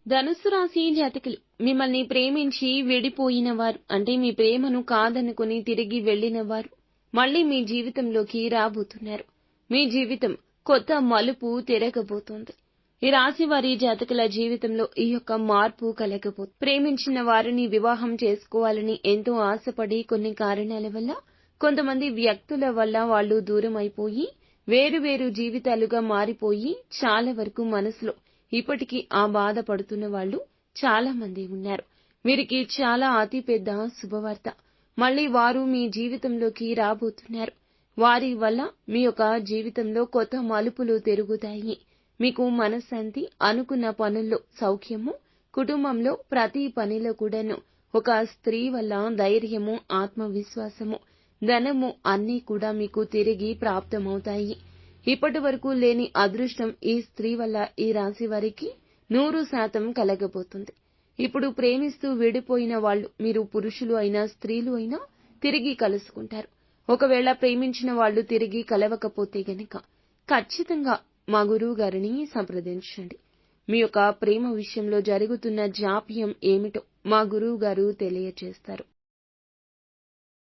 ధనుస్సు రాశి జాతకులు మిమ్మల్ని ప్రేమించి విడిపోయిన వారు అంటే మీ ప్రేమను కాదనుకుని తిరిగి వెళ్లిన వారు మళ్ళీ మీ జీవితంలోకి రాబోతున్నారు. మీ జీవితం కొత్త మలుపు తిరగబోతోంది. ఈ రాశి వారి జాతకుల జీవితంలో ఈ యొక్క మార్పు కలగబోతుంది. ప్రేమించిన వారిని వివాహం చేసుకోవాలని ఎంతో ఆశపడి కొన్ని కారణాల వల్ల కొంతమంది వ్యక్తుల వల్ల వాళ్ళు దూరం అయిపోయి వేరు జీవితాలుగా మారిపోయి చాలా వరకు మనసులో ఇప్పటికీ ఆ బాధపడుతున్న వాళ్ళు చాలా మంది ఉన్నారు. వీరికి చాలా అతిపెద్ద శుభవార్త. మళ్ళీ వారు మీ జీవితంలోకి రాబోతున్నారు. వారి వల్ల మీ యొక్క జీవితంలో కొత్త మలుపులు తిరుగుతాయి. మీకు మనశ్శాంతి, అనుకున్న పనుల్లో సౌఖ్యము, కుటుంబంలో ప్రతి పనిలో కూడాను ఒక స్త్రీ వల్ల ధైర్యము, ఆత్మవిశ్వాసము, ధనము అన్నీ కూడా మీకు తిరిగి ప్రాప్తమవుతాయి. ఇప్పటి వరకు లేని అదృష్టం ఈ స్త్రీ వల్ల ఈ రాశి వారికి 100% కలగబోతుంది. ఇప్పుడు ప్రేమిస్తూ విడిపోయిన వాళ్ళు మీరు పురుషులు అయినా స్త్రీలు అయినా తిరిగి కలుసుకుంటారు. ఒకవేళ ప్రేమించిన వాళ్ళు తిరిగి కలవకపోతే గనక ఖచ్చితంగా మా గురువు గారిని సంప్రదించండి. మీ యొక్క ప్రేమ విషయంలో జరుగుతున్న జాప్యం ఏమిటో మా గురువు గారు తెలియజేస్తారు.